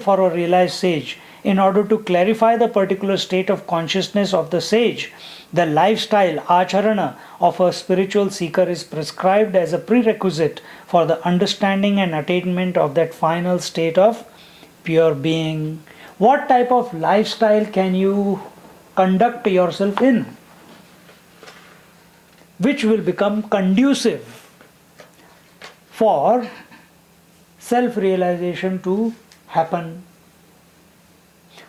for a realized sage. In order to clarify the particular state of consciousness of the sage, the lifestyle acharana of a spiritual seeker is prescribed as a prerequisite for the understanding and attainment of that final state of pure being. What type of lifestyle can you conduct yourself in, which will become conducive for self-realization to happen?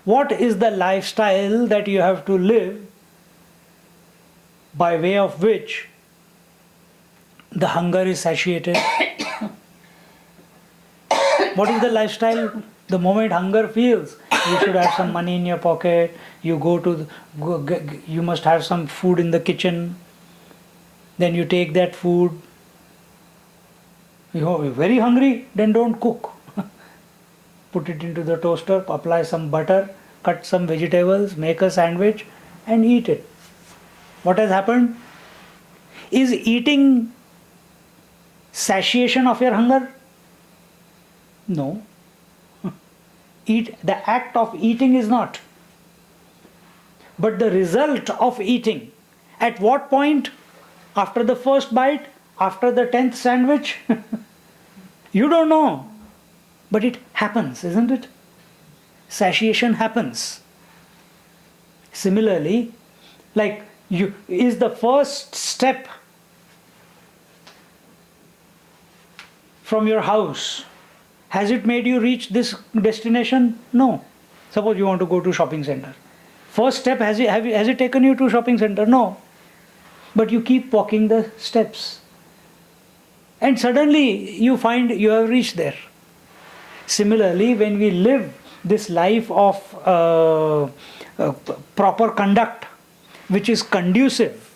What is the lifestyle that you have to live by way of which the hunger is satiated? What is the lifestyle? The moment hunger feels, you should have some money in your pocket, you you must have some food in the kitchen, then you take that food. You're very hungry, then don't cook. Put it into the toaster, apply some butter, cut some vegetables, make a sandwich and eat it. What has happened? Is eating satiation of your hunger? No. The act of eating is not. But the result of eating, at what point? After the first bite? After the 10th sandwich? You don't know. But it happens, isn't it? Satiation happens. Similarly, is the first step from your house, has it made you reach this destination? No. Suppose you want to go to shopping center. First step, has it taken you to shopping center? No. But you keep walking the steps. And suddenly you find you have reached there. Similarly, when we live this life of proper conduct, which is conducive,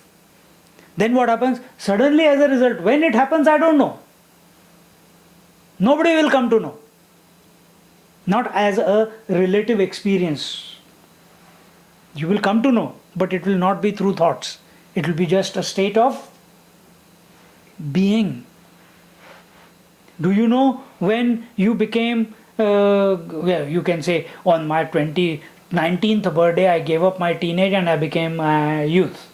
then what happens? Suddenly, as a result, when it happens, I don't know. Nobody will come to know. Not as a relative experience. You will come to know, but it will not be through thoughts. It will be just a state of being. Do you know when you became, you can say, on my 19th birthday, I gave up my teenage and I became youth.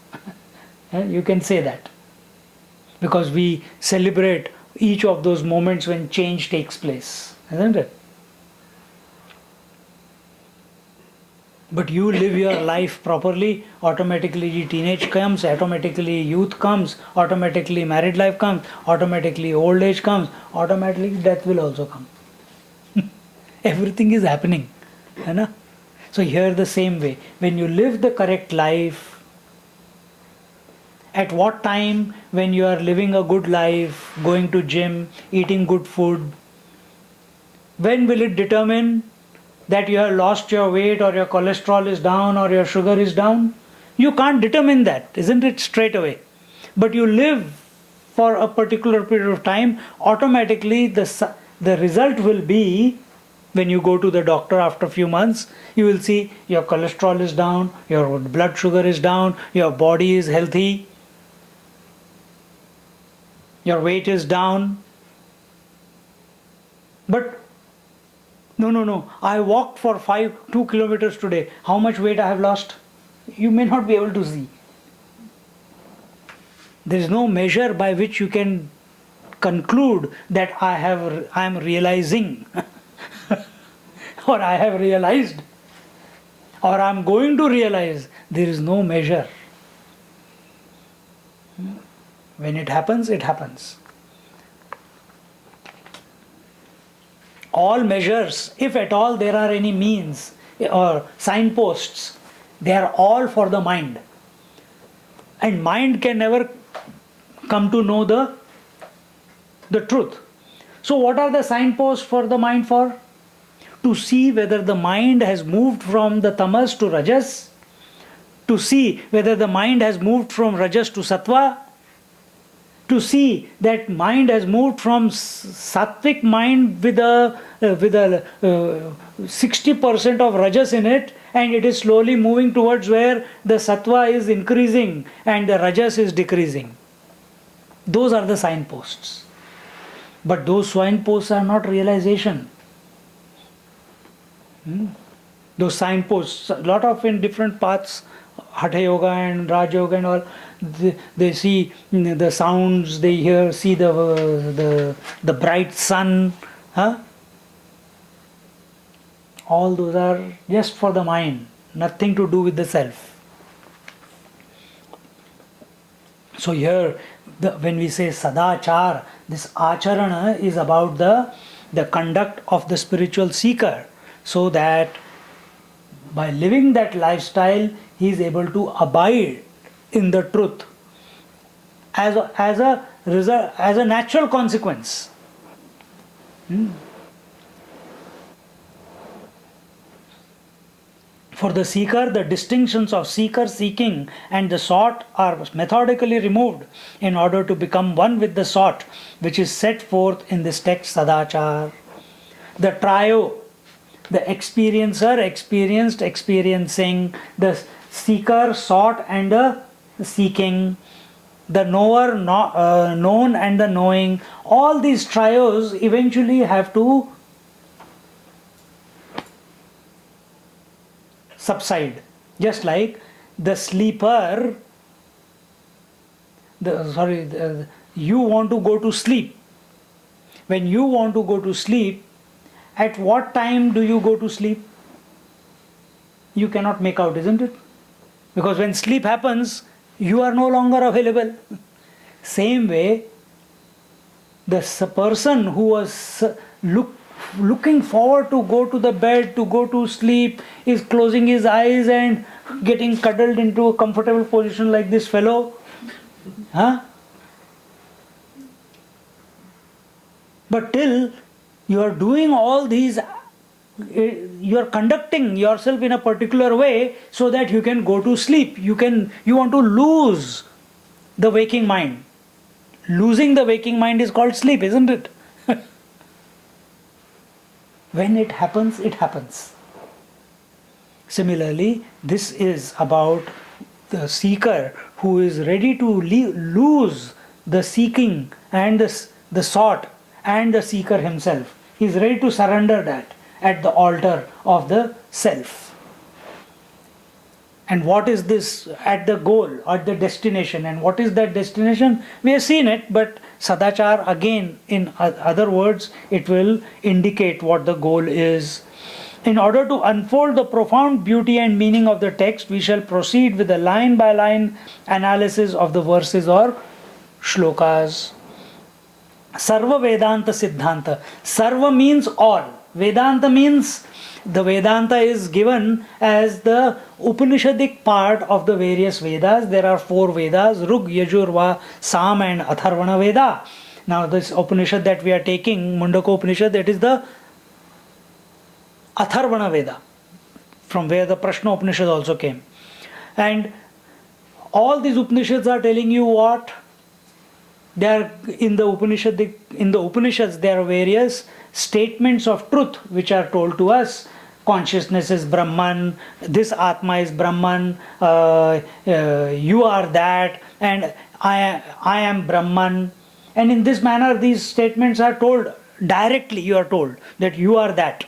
You can say that. Because we celebrate each of those moments when change takes place, isn't it? But you live your life properly, automatically teenage comes, automatically youth comes, automatically married life comes, automatically old age comes, automatically death will also come. Everything is happening. So here the same way, when you live the correct life, at what time when you are living a good life, going to gym, eating good food, when will it determine that you have lost your weight or your cholesterol is down or your sugar is down? You can't determine that, isn't it, straight away? But you live for a particular period of time, automatically the result will be, when you go to the doctor after a few months, you will see your cholesterol is down, your blood sugar is down, your body is healthy, your weight is down. But no, I walked for 2 kilometers today. How much weight I have lost? You may not be able to see. There is no measure by which you can conclude that I am realizing or I have realized or I am going to realize. There is no measure. When it happens, it happens. All measures, if at all there are any means or signposts, they are all for the mind. And mind can never come to know the truth. So what are the signposts for the mind for? To see whether the mind has moved from the tamas to rajas, to see whether the mind has moved from rajas to sattva, to see that mind has moved from sattvic mind with a 60% of rajas in it, and it is slowly moving towards where the sattva is increasing and the rajas is decreasing. Those are the signposts. But those signposts are not realization. Those signposts, a lot of in different paths, Hatha Yoga and Raj Yoga and all, they see the sounds, they hear, see the bright sun, huh? All those are just for the mind, nothing to do with the self. So here, when we say sadachar, this acharana is about the conduct of the spiritual seeker, so that by living that lifestyle, he is able to abide in the truth as a result, as a natural consequence. For the seeker, the distinctions of seeker, seeking, and the sought are methodically removed in order to become one with the sought, which is set forth in this text Sadachar. The trio, the experiencer, experienced, experiencing, the seeker, sought, and the seeking, the knower, known, and the knowing, all these trios eventually have to subside. Just like the sleeper, you want to go to sleep. When you want to go to sleep, at what time do you go to sleep? You cannot make out, isn't it? Because when sleep happens, you are no longer available. Same way, the person who was looking forward to go to the bed, to go to sleep, is closing his eyes and getting cuddled into a comfortable position like this fellow. Huh? But till you are doing all these, you are conducting yourself in a particular way so that you can go to sleep. You want to lose the waking mind. Losing the waking mind is called sleep, isn't it? When it happens, it happens. Similarly, this is about the seeker who is ready to lose the seeking and the sought and the seeker himself. He is ready to surrender that at the altar of the self. And what is this at the goal, at the destination? And what is that destination? We have seen it, but Sadachar, again, in other words, it will indicate what the goal is. In order to unfold the profound beauty and meaning of the text, we shall proceed with a line-by-line analysis of the verses or shlokas. Sarva Vedanta Siddhanta. Sarva means all. Vedanta means, the Vedanta is given as the Upanishadic part of the various Vedas. There are 4 Vedas, Rug, Yajur, Sam and Atharvana Veda. Now this Upanishad that we are taking, Mundaka Upanishad, that is the Atharvana Veda, from where the Prashna Upanishad also came. And all these Upanishads are telling you what? They are in the Upanishads there are various statements of truth which are told to us. Consciousness is Brahman, this Atma is Brahman, you are that, and I am Brahman. And in this manner these statements are told directly. You are told that you are that.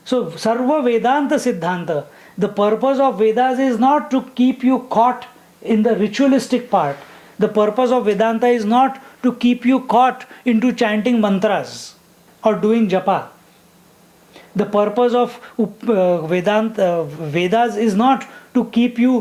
So Sarva Vedanta Siddhanta, the purpose of Vedas is not to keep you caught in the ritualistic part. The purpose of Vedanta is not to keep you caught into chanting mantras or doing japa. The purpose of Vedas is not to keep you